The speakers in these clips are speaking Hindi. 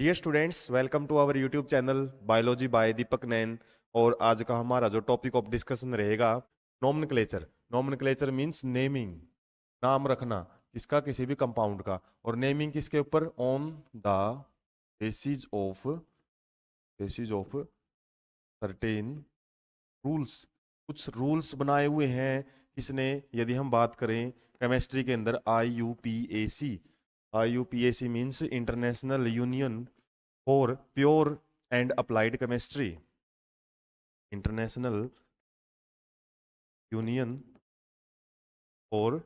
Dear students, welcome to our YouTube channel biology by Deepak Nain. और आज का हमारा जो टॉपिक ऑफ डिस्कशन रहेगा नॉमेनक्लेचर। नॉमेनक्लेचर मींस नेमिंग, नाम रखना किसका, किसी भी कंपाउंड का। और नेमिंग किसके ऊपर? On the basis of certain rules. कुछ रूल्स बनाए हुए हैं किसने? यदि हम बात करें केमिस्ट्री के अंदर IUPAC। IUPAC means international union for pure and applied chemistry. International union for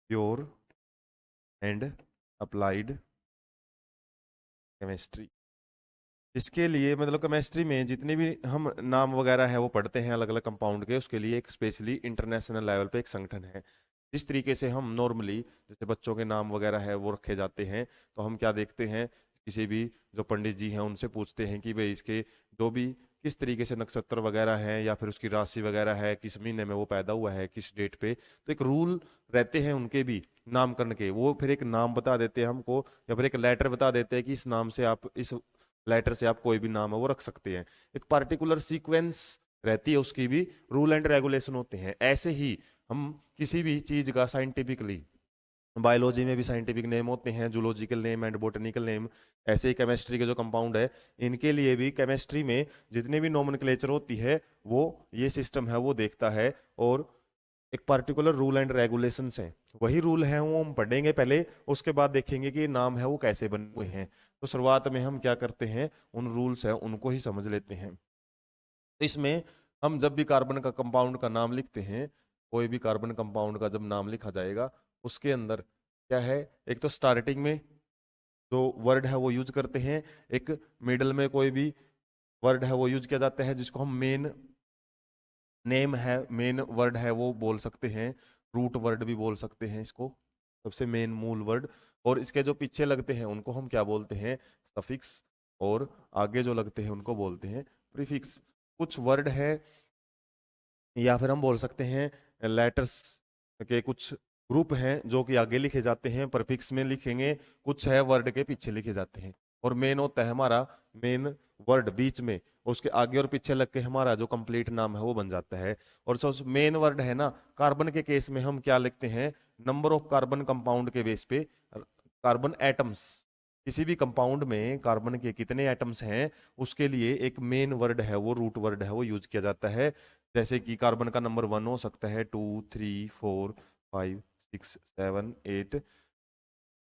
pure and applied chemistry. इसके लिए मतलब केमिस्ट्री में जितने भी हम नाम वगैरह है वो पढ़ते हैं अलग अलग कंपाउंड के, उसके लिए एक स्पेशली इंटरनेशनल लेवल पे एक संगठन है। जिस तरीके से हम नॉर्मली जैसे बच्चों के नाम वगैरह है वो रखे जाते हैं, तो हम क्या देखते हैं, किसी भी जो पंडित जी हैं उनसे पूछते हैं कि भाई इसके जो भी किस तरीके से नक्षत्र वगैरह है या फिर उसकी राशि वगैरह है, किस महीने में वो पैदा हुआ है, किस डेट पे। तो एक रूल रहते हैं उनके भी नामकरण के, वो फिर एक नाम बता देते हैं हमको या फिर एक लेटर बता देते हैं कि इस नाम से आप, इस लेटर से आप कोई भी नाम है वो रख सकते हैं। एक पार्टिकुलर सीक्वेंस रहती है, उसकी भी रूल एंड रेगुलेशन होते हैं। ऐसे ही हम किसी भी चीज का साइंटिफिकली, बायोलॉजी में भी साइंटिफिक नेम होते हैं, zoological name and botanical name. ऐसे ही केमिस्ट्री के जो कंपाउंड है इनके लिए भी केमिस्ट्री में जितने भी नोमेनक्लेचर होती है वो ये सिस्टम है वो देखता है। और एक पर्टिकुलर रूल एंड रेगुलेशंस हैं, वही रूल हैं वो हम पढ़ेंगे पहले, उसके बाद देखेंगे कि ये नाम है वो कैसे बने हुए हैं। तो शुरुआत में हम क्या करते हैं, उन रूल्स है उनको ही समझ लेते हैं। तो इसमें हम जब भी कार्बन का कंपाउंड का नाम लिखते हैं, कोई भी कार्बन कंपाउंड का जब नाम लिखा जाएगा उसके अंदर क्या है, एक तो स्टार्टिंग में जो वर्ड है वो यूज करते हैं, एक मिडल में कोई भी वर्ड है वो यूज किया जाता है जिसको हम मेन नेम है, मेन वर्ड है वो बोल सकते हैं, रूट वर्ड भी बोल सकते हैं इसको, सबसे मेन मूल वर्ड। और इसके जो पीछे लगते हैं उनको हम क्या बोलते हैं? सफिक्स। और आगे जो लगते हैं उनको बोलते हैं प्रीफिक्स। कुछ वर्ड है या फिर हम बोल सकते हैं लेटर्स के कुछ ग्रुप हैं जो कि आगे लिखे जाते हैं, प्रीफिक्स में लिखेंगे, कुछ है वर्ड के पीछे लिखे जाते हैं। और मेन होता है हमारा मेन वर्ड बीच में, उसके आगे और पीछे लग के हमारा जो कंप्लीट नाम है वो बन जाता है। और जो मेन वर्ड है ना, कार्बन के केस में हम क्या लिखते हैं? नंबर ऑफ कार्बन कंपाउंड के बेस पे कार्बन एटम्स, किसी भी कंपाउंड में कार्बन के कितने एटम्स हैं उसके लिए एक मेन वर्ड है वो, रूट वर्ड है वो यूज किया जाता है। जैसे कि कार्बन का नंबर 1 हो सकता है, 2, 3, 4, 5, 6, 7, 8,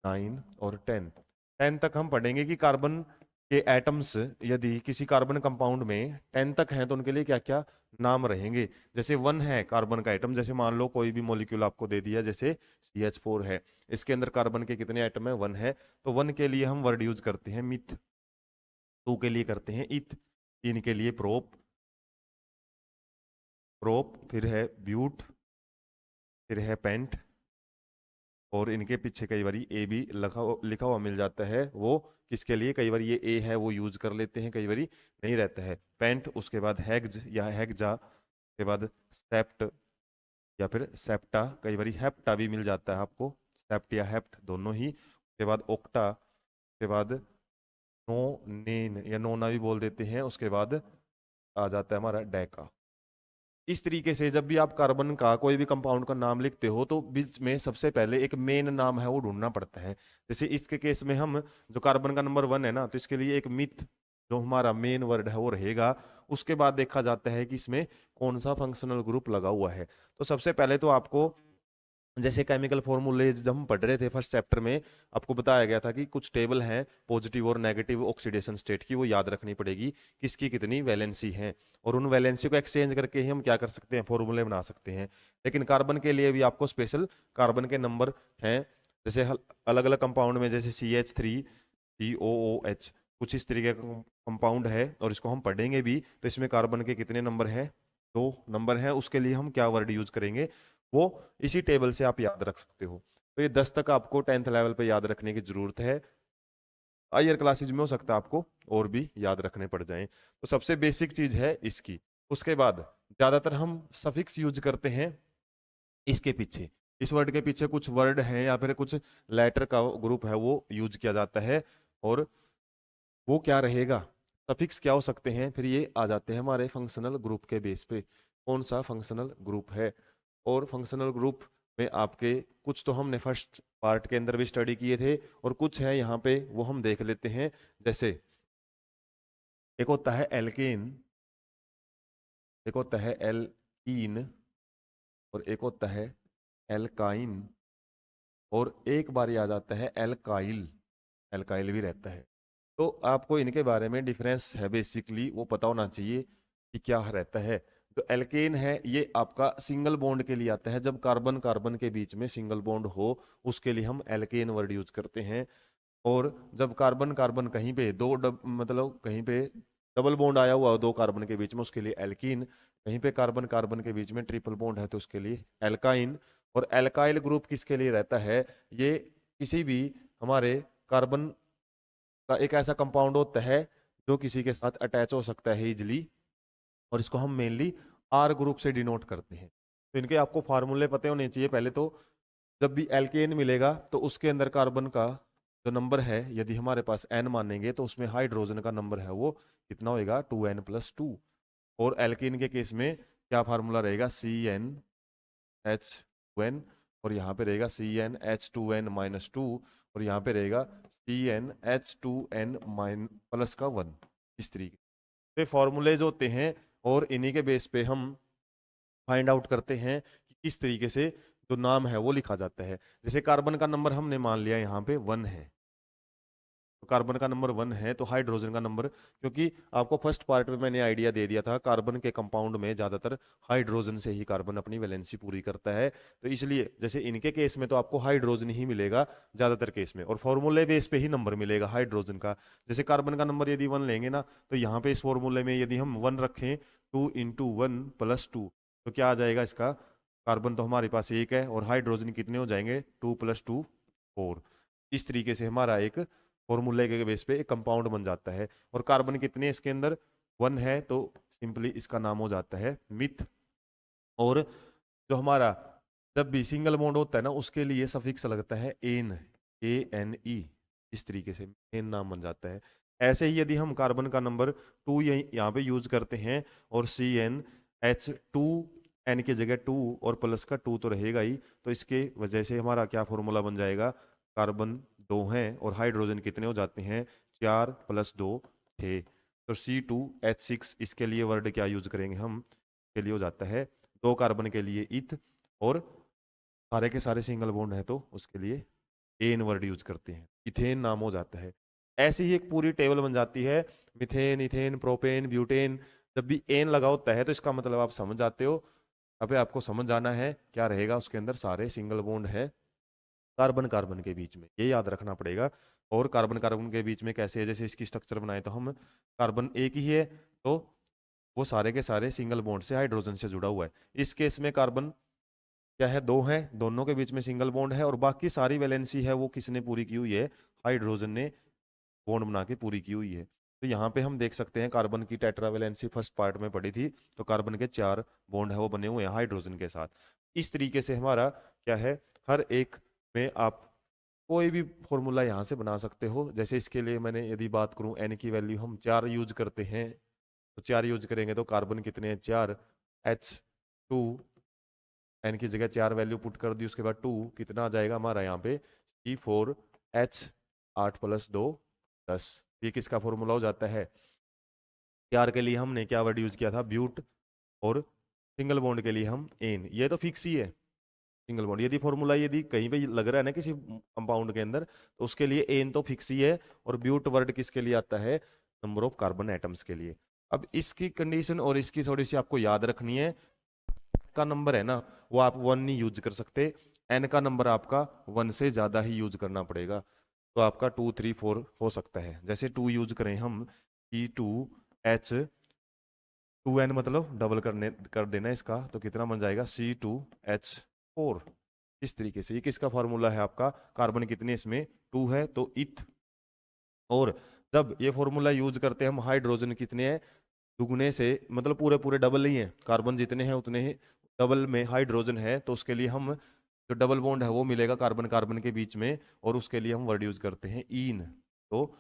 9 और 10। 10 तक हम पढ़ेंगे कि कार्बन के एटम्स यदि किसी कार्बन कंपाउंड में 10 तक हैं तो उनके लिए क्या क्या नाम रहेंगे। जैसे 1 है कार्बन का एटम, जैसे मान लो कोई भी मॉलिक्यूल आपको दे दिया, जैसे CH4 है, इसके अंदर कार्बन के कितने एटम है? 1 है। तो 1 के लिए हम वर्ड यूज करते हैं मिथ, 2 के लिए करते हैं इथ, 3 के लिए प्रोप, फिर है ब्यूट, फिर है पेंट। और इनके पीछे कई बार ए भी लिखा हुआ मिल जाता है, वो किसके लिए? कई बार ये ए है वो यूज कर लेते हैं, कई बार नहीं रहता है। पेंट, उसके बाद हेग्ज या हेग्जा, के बाद सेप्ट या फिर सेप्टा, कई बार हेप्टा भी मिल जाता है आपको, सेप्ट या हेप्ट दोनों ही। उसके बाद ओक्टा, उसके बाद नो नेन या नोना भी बोल देते हैं, उसके बाद आ जाता है हमारा डेका। इस तरीके से जब भी आप कार्बन का कोई भी कंपाउंड का नाम लिखते हो तो बीच में सबसे पहले एक मेन नाम है वो ढूंढना पड़ता है। जैसे इसके केस में हम जो कार्बन का नंबर 1 है ना, तो इसके लिए एक मिथ जो हमारा मेन वर्ड है वो रहेगा। उसके बाद देखा जाता है कि इसमें कौन सा फंक्शनल ग्रुप लगा हुआ है। तो सबसे पहले तो आपको, जैसे केमिकल फॉर्मूले जब हम पढ़ रहे थे फर्स्ट चैप्टर में, आपको बताया गया था कि कुछ टेबल हैं पॉजिटिव और नेगेटिव ऑक्सीडेशन स्टेट की, वो याद रखनी पड़ेगी, किसकी कितनी वैलेंसी है। और उन वैलेंसी को एक्सचेंज करके ही हम क्या कर सकते हैं? फॉर्मूले बना सकते हैं। लेकिन कार्बन के लिए भी आपको स्पेशल कार्बन के नंबर हैं। जैसे अलग अलग कंपाउंड में, जैसे CH3COOH, कुछ इस तरीके का कंपाउंड है और इसको हम पढ़ेंगे भी, तो इसमें कार्बन के कितने नंबर हैं? 2 नंबर हैं। उसके लिए हम क्या वर्ड यूज करेंगे वो इसी टेबल से आप याद रख सकते हो। तो ये 10 तक आपको 10th लेवल पे याद रखने की जरूरत है। हायर क्लासेज में हो सकता है आपको और भी याद रखने पड़ जाएं। तो सबसे बेसिक चीज है इसकी। उसके बाद ज्यादातर हम सफिक्स यूज करते हैं इसके पीछे, इस वर्ड के पीछे कुछ वर्ड हैं या फिर कुछ लेटर का ग्रुप है वो यूज किया जाता है। और वो क्या रहेगा, सफिक्स क्या हो सकते हैं, फिर ये आ जाते हैं हमारे फंक्शनल ग्रुप के बेस पे, कौन सा फंक्शनल ग्रुप है। और फंक्शनल ग्रुप में आपके कुछ तो हमने फर्स्ट पार्ट के अंदर भी स्टडी किए थे, और कुछ है यहाँ पे वो हम देख लेते हैं। जैसे एक होता है एल्केन, एक होता है एल्कीन, और एक होता है एल्काइन, और एक बार आ जाता है एल्काइल, एल्काइल भी रहता है। तो आपको इनके बारे में डिफरेंस है बेसिकली वो पता होना चाहिए कि क्या रहता है। जो एल्केन है ये आपका सिंगल बॉन्ड के लिए आता है, जब कार्बन कार्बन के बीच में सिंगल बॉन्ड हो उसके लिए हम एल्केन वर्ड यूज करते हैं। और जब कार्बन कार्बन कहीं पे मतलब कहीं पे डबल बॉन्ड आया हुआ हो दो कार्बन के बीच में, उसके लिए एल्कीन। कहीं पे कार्बन कार्बन के बीच में ट्रिपल बॉन्ड है तो उसके लिए एल्काइन। और एल्काइल ग्रुप किसके लिए रहता है, ये किसी भी हमारे कार्बन का एक ऐसा कंपाउंड होता है जो किसी के साथ अटैच हो सकता है इजिली, और इसको हम मेनली आर ग्रुप से डिनोट करते हैं। तो इनके आपको फार्मूले पते होने चाहिए पहले तो। जब भी एल्केन मिलेगा तो उसके अंदर कार्बन का जो नंबर है, यदि हमारे पास एन मानेंगे तो उसमें हाइड्रोजन का नंबर है वो कितना होएगा, 2n+2। और एल्केन के केस में क्या फार्मूला रहेगा, CnH2n, और यहाँ पे रहेगा CnH2n-2, और यहाँ पे रहेगा CnH2n +1, इस तरीके से फॉर्मूले जो होते हैं। और इन्हीं के बेस पे हम फाइंड आउट करते हैं कि किस तरीके से जो नाम है वो लिखा जाता है। जैसे कार्बन का नंबर हमने मान लिया यहाँ पे 1 है, तो कार्बन का नंबर 1 है तो हाइड्रोजन का नंबर, क्योंकि आपको फर्स्ट पार्ट में मैंने आइडिया दे दिया था कार्बन के कंपाउंड में ज्यादातर हाइड्रोजन से ही कार्बन अपनी वैलेंसी पूरी करता है, तो इसलिए जैसे इनके केस में तो आपको हाइड्रोजन ही मिलेगा ज्यादातर केस में, और फॉर्मूले बेस पे ही नंबर मिलेगा हाइड्रोजन का। जैसे कार्बन का नंबर यदि 1 लेंगे ना, तो यहाँ पे इस फॉर्मूले में यदि हम 1 रखें, 2 × 1 + 2, तो क्या आ जाएगा इसका, कार्बन तो हमारे पास एक है और हाइड्रोजन कितने हो जाएंगे, 2 + 2 4। इस तरीके से हमारा एक फॉर्मूले के बेस पे एक कंपाउंड बन जाता है। और कार्बन कितने इसके अंदर 1 है तो सिंपली इसका नाम हो जाता है मिथ। और जो हमारा जब भी सिंगल बॉन्ड होता है ना उसके लिए सफिक्स लगता है एन, ANE, इस तरीके से एन नाम बन जाता है। ऐसे ही यदि हम कार्बन का नंबर 2 यहाँ पे यूज करते हैं, और CnH2, एन की जगह 2 और प्लस का 2 तो रहेगा ही, तो इसके वजह से हमारा क्या फॉर्मूला बन जाएगा, कार्बन 2 हैं और हाइड्रोजन कितने हो जाते हैं, 4 + 2 6। तो C2H6, इसके लिए वर्ड क्या यूज करेंगे हम, के लिए हो जाता है 2 कार्बन के लिए इथ, और सारे के सारे सिंगल बॉन्ड है तो उसके लिए एन वर्ड यूज करते हैं, इथेन नाम हो जाता है। ऐसे ही एक पूरी टेबल बन जाती है, मिथेन, इथेन, प्रोपेन, ब्यूटेन। जब भी एन लगा होता है तो इसका मतलब आप समझ जाते हो। अबे आपको समझ आना है क्या रहेगा, उसके अंदर सारे सिंगल बॉन्ड है कार्बन कार्बन के बीच में, ये याद रखना पड़ेगा। और कार्बन कार्बन के बीच में कैसे है, जैसे इसकी स्ट्रक्चर बनाए तो हम कार्बन एक ही है, तो वो सारे के सारे सिंगल बॉन्ड से हाइड्रोजन से जुड़ा हुआ है। इस केस में कार्बन क्या है, 2 है, दोनों के बीच में सिंगल बॉन्ड है, और बाकी सारी वैलेंसी है वो किसने पूरी की हुई है, हाइड्रोजन ने बॉन्ड बना के पूरी की हुई है। तो यहाँ पे हम देख सकते हैं कार्बन की टेट्रा वैलेंसी फर्स्ट पार्ट में पड़ी थी, तो कार्बन के 4 बॉन्ड है वो बने हुए हैं हाइड्रोजन के साथ। इस तरीके से हमारा क्या है, हर एक में आप कोई भी फॉर्मूला यहाँ से बना सकते हो। जैसे इसके लिए मैंने यदि बात करूँ, एन की वैल्यू हम 4 यूज करते हैं, तो 4 यूज करेंगे तो कार्बन कितने हैं, 4, H2, एन की जगह 4 वैल्यू पुट कर दी, उसके बाद 2 कितना आ जाएगा हमारा यहाँ पे, C4H 8 + 2 10। ये किसका फॉर्मूला हो जाता है, 4 के लिए हमने क्या वर्ड यूज किया था, ब्यूट, और सिंगल बॉन्ड के लिए हम एन, ये तो फिक्स ही है सिंगल बॉन्ड। यदि फॉर्मूला यदि कहीं पे लग रहा है ना किसी कंपाउंड के अंदर, तो उसके लिए एन तो फिक्स ही है, और ब्यूट वर्ड किसके लिए आता है, नंबर ऑफ कार्बन एटम्स के लिए। अब इसकी कंडीशन और इसकी थोड़ी सी आपको याद रखनी है। का नंबर है ना वो आप 1 नहीं यूज कर सकते, एन का नंबर आपका 1 से ज्यादा ही यूज करना पड़ेगा, तो आपका 2 3 4 हो सकता है। जैसे 2 यूज करें हम, C2H2n मतलब डबल कर देना इसका, तो कितना बन जाएगा, C2H4। इस तरीके से ये किसका फॉर्मूला है आपका, कार्बन कितने इसमें 2 है तो इथ। और जब ये फॉर्मूला यूज करते हैं हम, हाइड्रोजन कितने हैं, दुगने से मतलब पूरे पूरे डबल ही है, कार्बन जितने हैं उतने ही डबल में हाइड्रोजन है, तो उसके लिए हम जो डबल बॉन्ड है वो मिलेगा कार्बन कार्बन के बीच में, और उसके लिए हम वर्ड यूज करते हैं ईन। तो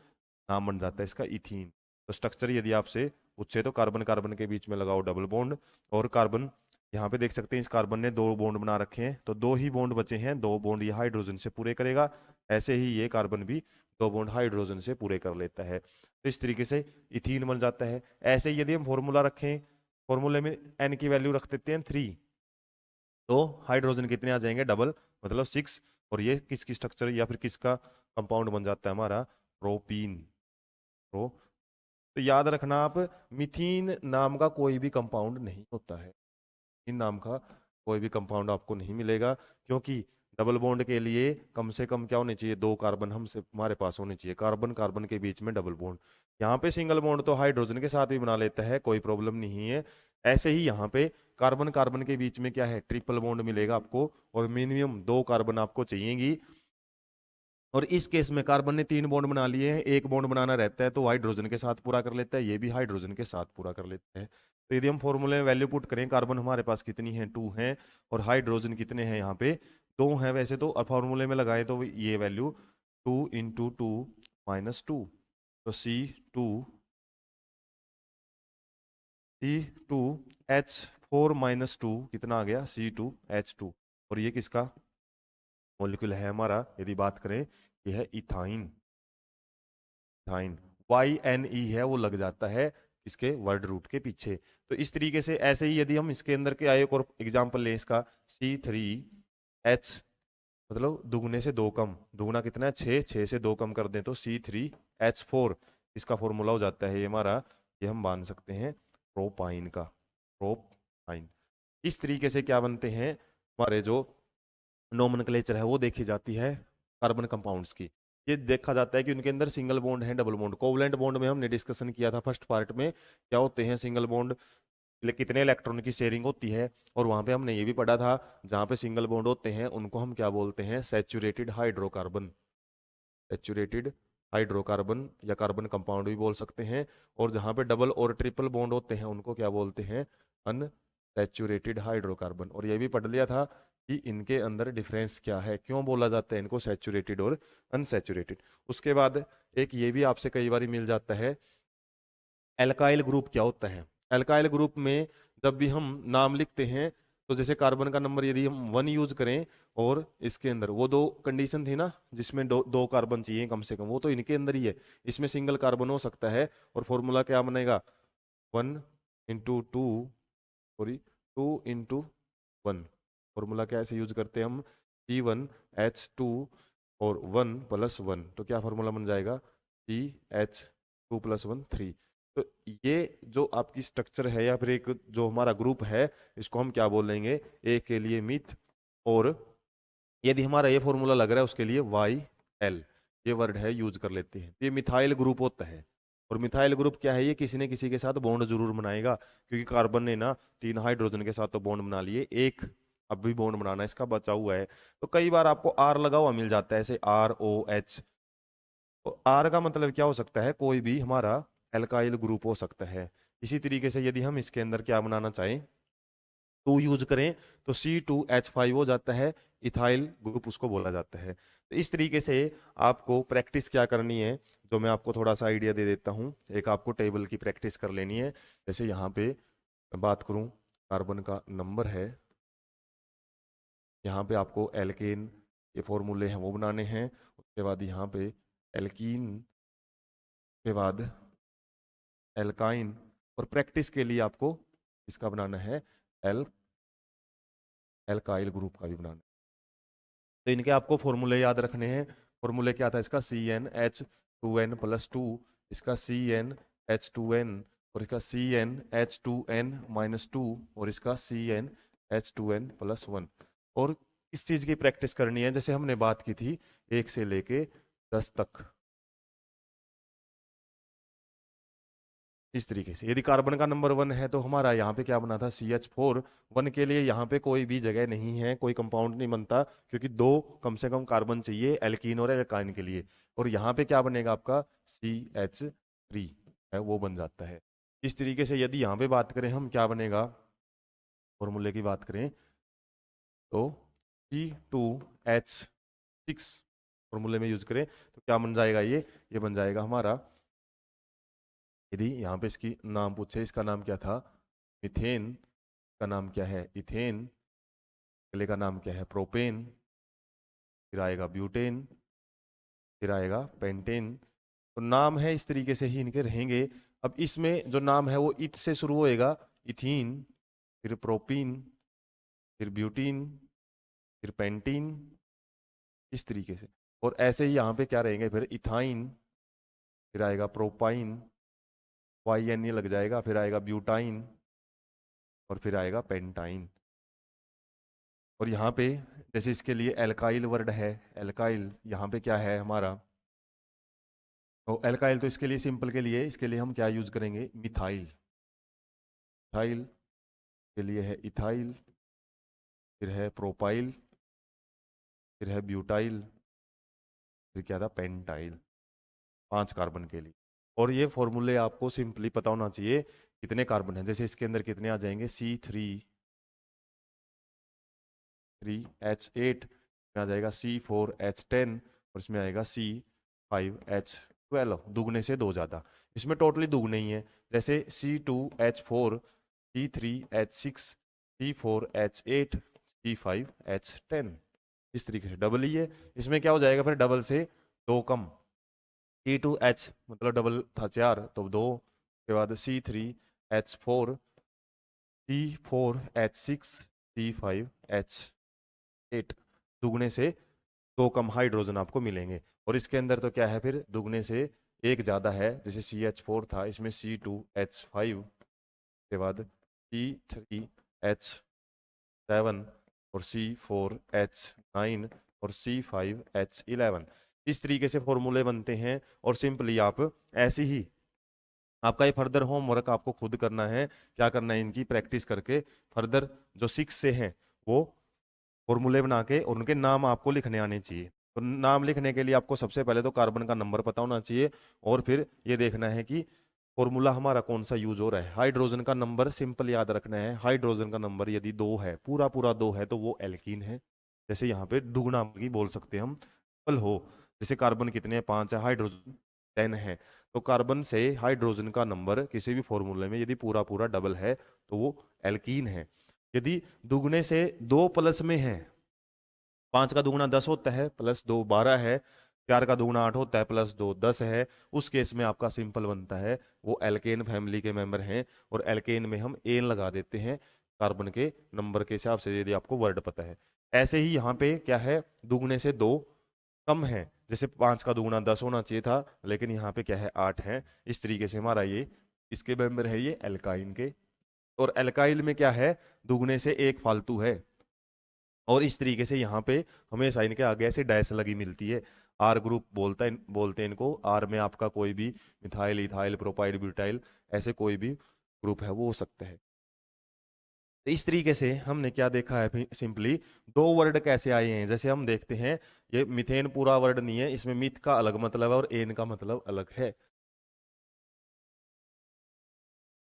नाम बन जाता है इसका इथीन। तो स्ट्रक्चर यदि आपसे पूछे तो कार्बन कार्बन के बीच में लगाओ डबल बॉन्ड, और कार्बन यहाँ पे देख सकते हैं इस कार्बन ने 2 बॉन्ड बना रखे हैं, तो 2 ही बॉन्ड बचे हैं, 2 बॉन्ड ये हाइड्रोजन से पूरे करेगा, ऐसे ही ये कार्बन भी 2 बॉन्ड हाइड्रोजन से पूरे कर लेता है। तो इस तरीके से इथीन बन जाता है। ऐसे ही यदि हम फॉर्मूला रखें, फॉर्मूले में एन की वैल्यू रख देते हैं 3, तो हाइड्रोजन कितने आ जाएंगे, डबल, मतलब 6, और ये किसकी स्ट्रक्चर या फिर किसका कंपाउंड बन जाता है हमारा, प्रोपीन। प्रो तो याद रखना आप, मिथीन नाम का कोई भी कंपाउंड नहीं होता है, इन नाम का कोई भी कंपाउंड आपको नहीं मिलेगा, क्योंकि डबल बॉन्ड के लिए कम से कम क्या होने चाहिए, 2 कार्बन हमसे हमारे पास होने चाहिए, कार्बन कार्बन के बीच में डबल बॉन्ड। यहाँ पे सिंगल बॉन्ड तो हाइड्रोजन के साथ भी बना लेता है, कोई प्रॉब्लम नहीं है। ऐसे ही यहाँ पे कार्बन कार्बन के बीच में क्या है, ट्रिपल बॉन्ड मिलेगा आपको, और मिनिमम 2 कार्बन आपको चाहिएगी। और इस केस में कार्बन ने 3 बॉन्ड बना लिए हैं, एक बॉन्ड बनाना रहता है तो हाइड्रोजन के साथ पूरा कर लेता है, ये भी हाइड्रोजन के साथ पूरा कर लेता है। तो यदि हम फॉर्मूले में वैल्यू पुट करें, कार्बन हमारे पास कितनी है, 2 है, और हाइड्रोजन कितने हैं, यहाँ पे 2 हैं वैसे तो, और फॉर्मूले में लगाए तो ये वैल्यू 2 × 2 - 2, तो C2H4 - 2 कितना आ गया, C2H2। और ये किसका मॉलिक्यूल है हमारा, यदि बात करें, ये है इथाइन। इथाइन YNE है, वो लग जाता है इसके वर्ड रूट के पीछे। तो इस तरीके से, ऐसे ही यदि हम इसके अंदर के आए एक और एग्जाम्पल लें इसका, C3H, मतलब दुगने से 2 कम, दुगना कितना है 6, 6 से 2 कम कर दें तो C3H4, इसका फॉर्मूला हो जाता है ये हमारा, ये हम मान सकते हैं प्रोपाइन का, प्रोपाइन। इस तरीके से क्या बनते हैं हमारे जो नोमेनक्लेचर है वो देखी जाती है कार्बन कंपाउंड्स की। ये देखा जाता है कि उनके अंदर सिंगल बॉन्ड है, डबल बॉन्ड। कोवलेंट बॉन्ड में हमने डिस्कशन किया था फर्स्ट पार्ट में, क्या होते हैं सिंगल बॉन्ड, कितने इलेक्ट्रॉन की शेयरिंग होती है, और वहां पे हमने ये भी पढ़ा था, जहां पे सिंगल बॉन्ड होते हैं उनको हम क्या बोलते हैं, सैचुरेटेड हाइड्रोकार्बन। सैचुरेटेड हाइड्रोकार्बन या कार्बन कंपाउंड भी बोल सकते हैं। और जहां पे डबल और ट्रिपल बॉन्ड होते हैं उनको क्या बोलते हैं, अनसैचुरेटेड हाइड्रोकार्बन। और ये भी पढ़ लिया था कि इनके अंदर डिफरेंस क्या है, क्यों बोला जाता है इनको सैचुरेटेड और अनसैचुरेटेड। उसके बाद एक ये भी आपसे कई बार मिल जाता है, एल्काइल ग्रुप क्या होता है। एल्काइल ग्रुप में जब भी हम नाम लिखते हैं, तो जैसे कार्बन का नंबर यदि हम 1 यूज करें, और इसके अंदर वो 2 कंडीशन थी ना, जिसमें 2 कार्बन चाहिए कम से कम, वो तो इनके अंदर ही है, इसमें सिंगल कार्बन हो सकता है। और फॉर्मूला क्या बनेगा, 1 × 2, सॉरी 2 × 1। फॉर्मूला कैसे यूज करते हैं हम, C1H2 और 1 + 1, तो क्या फॉर्मूला बन जाएगा, CH2 + 1 3। तो ये जो आपकी स्ट्रक्चर है, या फिर एक जो हमारा ग्रुप है, इसको हम क्या बोलेंगे, ए के लिए मिथ, और यदि हमारा ये फॉर्मूला लग रहा है उसके लिए YL, ये वर्ड है यूज कर लेते हैं। ये मिथाइल ग्रुप होता है। और मिथाइल ग्रुप क्या है, ये किसी न किसी के साथ बॉन्ड जरूर बनाएगा, क्योंकि कार्बन ने ना 3 हाइड्रोजन के साथ तो बॉन्ड बना लिए, एक अब भी बॉन्ड बनाना इसका बचा हुआ है। तो कई बार आपको R लगा हुआ मिल जाता है, ऐसे ROH। तो R का मतलब क्या हो सकता है, कोई भी हमारा एल्काइल ग्रुप हो सकता है। इसी तरीके से यदि हम इसके अंदर क्या बनाना चाहें, 2 यूज करें, तो C2H5 हो जाता है, इथाइल ग्रुप उसको बोला जाता है। तो इस तरीके से आपको प्रैक्टिस क्या करनी है, जो मैं आपको थोड़ा सा आइडिया दे देता हूँ। एक आपको टेबल की प्रैक्टिस कर लेनी है। जैसे यहाँ पे बात करूँ, कार्बन का नंबर है, यहाँ पे आपको एल्केन के फॉर्मूले हैं वो बनाने हैं। उसके बाद यहाँ पे एल्कीन के बाद एल्काइन, और प्रैक्टिस के लिए आपको इसका बनाना है, एल एल्काइल ग्रुप का भी बनाना है। तो इनके आपको फॉर्मूले याद रखने हैं। फॉर्मूले क्या था इसका, CnH2n+2, इसका CnH2n, और इसका CnH2n-2, और इसका CnH2n+1। और इस चीज की प्रैक्टिस करनी है, जैसे हमने बात की थी 1 से लेके 10 तक, इस तरीके से। यदि कार्बन का नंबर 1 है तो हमारा यहाँ पे क्या बना था, CH4। 1 के लिए यहाँ पे कोई भी जगह नहीं है, कोई कंपाउंड नहीं बनता, क्योंकि 2 कम से कम कार्बन चाहिए एल्कीन और एल्काइन के लिए। और यहाँ पे क्या बनेगा आपका, CH3 है, वो बन जाता है। इस तरीके से यदि यहाँ पे बात करें हम, क्या बनेगा, फॉर्मूले की बात करें तो C2H6 फॉर्मूले में यूज करें तो क्या बन जाएगा, ये बन जाएगा हमारा यदि यहाँ पे इसकी नाम पूछे, इसका नाम क्या था, मिथेन, का नाम क्या है, इथेन, अगले का नाम क्या है, प्रोपेन, फिर आएगा ब्यूटेन, फिर आएगा पेंटेन। तो नाम है इस तरीके से ही इनके रहेंगे। अब इसमें जो नाम है वो इत से शुरू होएगा, इथीन, फिर प्रोपीन, फिर ब्यूटीन, फिर पेंटीन, इस तरीके से। और ऐसे ही यहाँ पे क्या रहेंगे, फिर इथाइन, फिर आएगा प्रोपाइन, वाई एन ये लग जाएगा, फिर आएगा ब्यूटाइन, और फिर आएगा पेंटाइन। और यहाँ पे जैसे इसके लिए एल्काइल वर्ड है, एल्काइल यहाँ पे क्या है हमारा, तो एल्काइल तो इसके लिए सिंपल के लिए, इसके लिए हम क्या यूज करेंगे, मिथाइल। मिथाइल के लिए है इथाइल, फिर है प्रोपाइल, फिर है ब्यूटाइल, फिर क्या था, पेंटाइल। 5 कार्बन के लिए। और ये फॉर्मूले आपको सिंपली पता होना चाहिए कितने कार्बन हैं। जैसे इसके अंदर कितने आ जाएंगे, C3H8 में आ जाएगा C4H10, और इसमें आएगा C5H12, दुगने से 2 ज़्यादा। इसमें टोटली दुगने ही है। जैसे C2H4, C3H6, C4H8, C5H10, इस तरीके से डबल ही है। इसमें क्या हो जाएगा फिर, डबल से 2 कम, C2H मतलब डबल था 4 तो 2, के बाद C3H4, C4H6, C5H8, दुगने से 2 कम हाइड्रोजन आपको मिलेंगे। और इसके अंदर तो क्या है फिर, दुगने से 1 ज़्यादा है। जैसे CH4 था, इसमें C2H5, के बाद C3H7, और C4H9, और C5H11। इस तरीके से फॉर्मूले बनते हैं। और सिंपली आप ऐसे ही, आपका ये फर्दर होमवर्क आपको खुद करना है। क्या करना है, इनकी प्रैक्टिस करके फर्दर जो 6 से हैं वो फॉर्मूले बना के, और उनके नाम आपको लिखने आने चाहिए। तो नाम लिखने के लिए आपको सबसे पहले तो कार्बन का नंबर पता होना चाहिए, और फिर ये देखना है कि फॉर्मूला हमारा कौन सा यूज हो रहा है। हाइड्रोजन का नंबर सिंपल याद रखना है। हाइड्रोजन का नंबर यदि 2 है, पूरा पूरा 2 है, तो वो एल्कीन है। जैसे यहाँ पे दुगना की बोल सकते हैं हम, डबल हो, जैसे कार्बन कितने हैं, 5 है, हाइड्रोजन 10 है, तो कार्बन से हाइड्रोजन का नंबर किसी भी फॉर्मूले में यदि पूरा पूरा डबल है तो वो एल्कीन है। यदि दुगने से 2 प्लस में है, 5 का दुगुना 10 होता है, प्लस 2 12 है, 4 का दुगुना 8 होता है, प्लस 2 10 है, उस केस में आपका सिंपल बनता है, वो एल्केन फैमिली के मेंबर हैं। और एल्केन में हम एन लगा देते हैं कार्बन के नंबर के हिसाब से, यदि आपको वर्ड पता है। ऐसे ही यहाँ पे क्या है, दुगने से 2 कम है। जैसे 5 का दुगुना 10 होना चाहिए था, लेकिन यहाँ पे क्या है, 8 है। इस तरीके से हमारा ये इसके मेंबर है, ये एल्काइन के। और एल्काइल में क्या है, दुगने से 1 फालतू है। और इस तरीके से यहाँ पे हमें साइन के आगे ऐसे डैश लगी मिलती है। आर ग्रुप बोलते हैं इनको। आर में आपका कोई भी मिथाइल, इथाइल, प्रोपाइल, ब्यूटाइल, ऐसे कोई भी ग्रुप है वो हो सकता है। तो इस तरीके से हमने क्या देखा है, सिंपली 2 वर्ड कैसे आए हैं। जैसे हम देखते हैं, ये मिथेन पूरा वर्ड नहीं है, इसमें मिथ का अलग मतलब है और एन का मतलब अलग है।